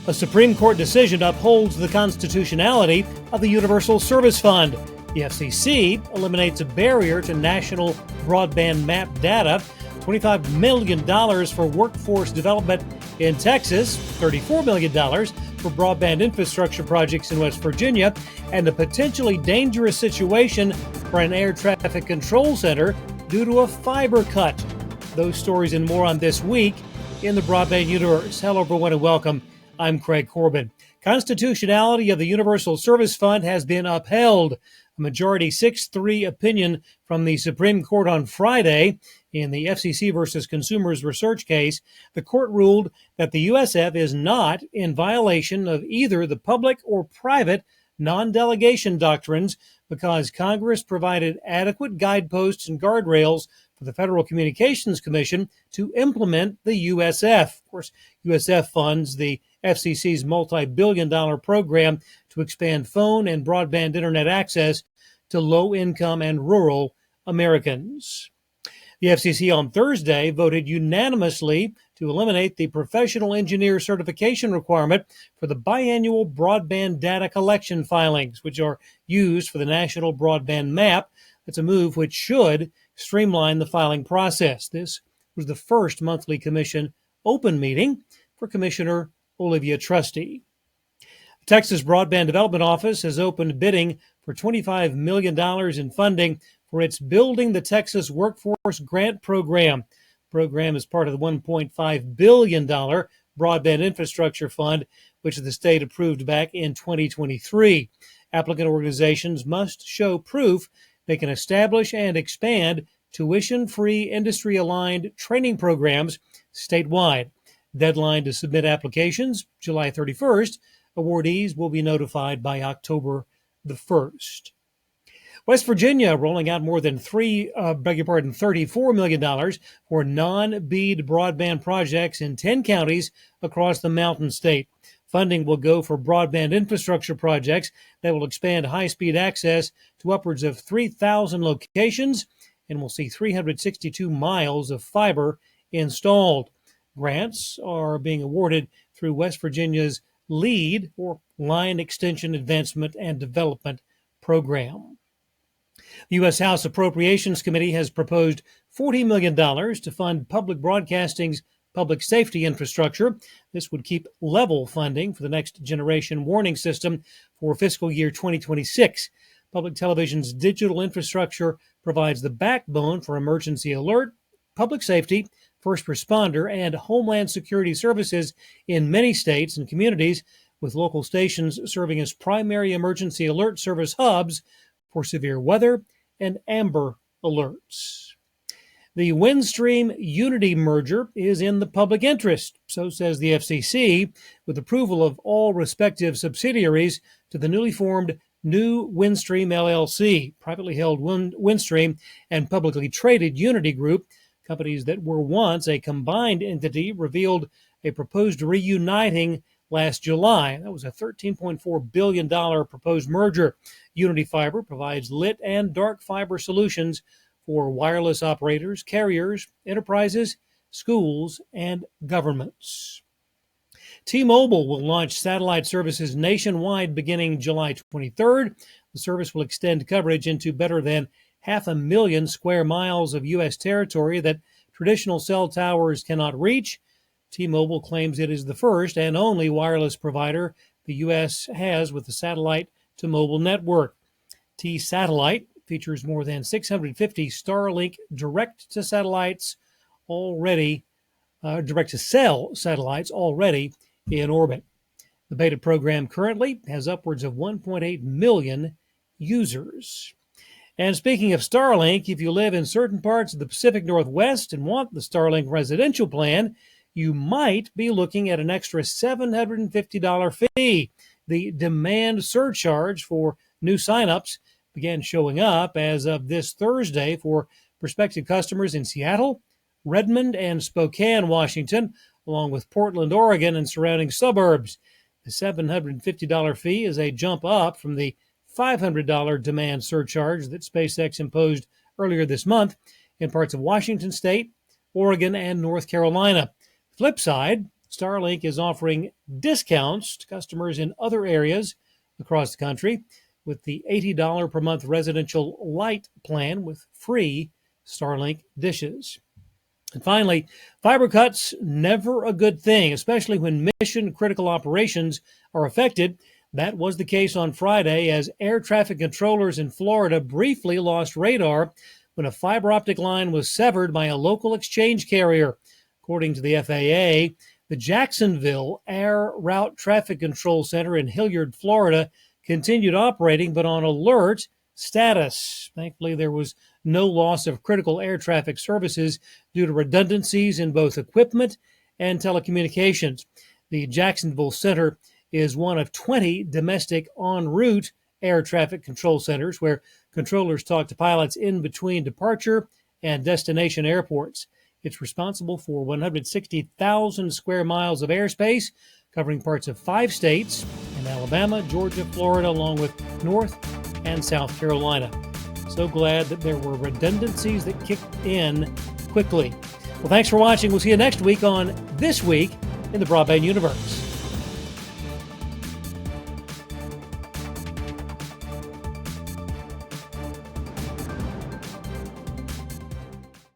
A Supreme Court decision upholds the constitutionality of the Universal Service Fund. The FCC eliminates a barrier to national broadband map data. $25 million for workforce development in Texas, $34 million for broadband infrastructure projects in West Virginia, and a potentially dangerous situation for an air traffic control center due to a fiber cut. Those stories and more on This Week in the Broadband Universe. Hello, everyone, and welcome. I'm Craig Corbin. Constitutionality of the Universal Service Fund has been upheld. A majority 6-3 opinion from the Supreme Court on Friday in the FCC versus Consumers Research case. The court ruled that the USF is not in violation of either the public or private non-delegation doctrines because Congress provided adequate guideposts and guardrails for the Federal Communications Commission to implement the USF. Of course, USF funds the FCC's multi-billion-dollar program to expand phone and broadband internet access to low-income and rural Americans. The FCC on Thursday voted unanimously to eliminate the professional engineer certification requirement for the biannual broadband data collection filings, which are used for the National Broadband Map. That's a move which should streamline the filing process. This was the first monthly commission open meeting for Commissioner Olivia Trusty. The Texas Broadband Development Office has opened bidding for $25 million in funding for its Building the Texas Workforce Grant Program. The program is part of the $1.5 billion Broadband Infrastructure Fund, which the state approved back in 2023. Applicant organizations must show proof they can establish and expand tuition-free, industry-aligned training programs statewide. Deadline to submit applications, July 31st. Awardees will be notified by October the 1st. West Virginia rolling out more than $34 million for non-BEAD broadband projects in 10 counties across the Mountain State. Funding will go for broadband infrastructure projects that will expand high-speed access to upwards of 3,000 locations and will see 362 miles of fiber installed. Grants are being awarded through West Virginia's LEAD, or Line Extension Advancement and Development Program. The U.S. House Appropriations Committee has proposed $40 million to fund public broadcasting's public safety infrastructure. This would keep level funding for the next generation warning system for fiscal year 2026. Public television's digital infrastructure provides the backbone for emergency alert, public safety, first responder, and homeland security services in many states and communities, with local stations serving as primary emergency alert service hubs for severe weather and amber alerts. The Windstream Unity merger is in the public interest, so says the FCC, with approval of all respective subsidiaries to the newly formed New Windstream LLC, privately held Windstream and publicly traded Unity Group. Companies that were once a combined entity revealed a proposed reuniting last July. That was a $13.4 billion proposed merger. Unity Fiber provides lit and dark fiber solutions for wireless operators, carriers, enterprises, schools, and governments. T-Mobile will launch satellite services nationwide beginning July 23rd. The service will extend coverage into better than 500,000 square miles of U.S. territory that traditional cell towers cannot reach. T-Mobile claims it is the first and only wireless provider the U.S. has with the satellite-to-mobile network. T-Satellite features more than 650 Starlink direct-to-cell satellites already in orbit. The beta program currently has upwards of 1.8 million users. And speaking of Starlink, if you live in certain parts of the Pacific Northwest and want the Starlink residential plan, you might be looking at an extra $750 fee. The demand surcharge for new signups began showing up as of this Thursday for prospective customers in Seattle, Redmond, and Spokane, Washington, along with Portland, Oregon, and surrounding suburbs. The $750 fee is a jump up from the $500 demand surcharge that SpaceX imposed earlier this month in parts of Washington State, Oregon, and North Carolina. Flip side, Starlink is offering discounts to customers in other areas across the country with the $80 per month residential light plan with free Starlink dishes. And finally, fiber cuts, never a good thing, especially when mission-critical operations are affected. That was the case on Friday as air traffic controllers in Florida briefly lost radar when a fiber optic line was severed by a local exchange carrier. According to the FAA, the Jacksonville Air Route Traffic Control Center in Hilliard, Florida, continued operating but on alert status. Thankfully, there was no loss of critical air traffic services due to redundancies in both equipment and telecommunications. The Jacksonville Center is one of 20 domestic en route air traffic control centers where controllers talk to pilots in between departure and destination airports. It's responsible for 160,000 square miles of airspace, covering parts of 5 states in Alabama, Georgia, Florida, along with North and South Carolina. So glad that there were redundancies that kicked in quickly. Well, thanks for watching. We'll see you next week on This Week in the Broadband Universe.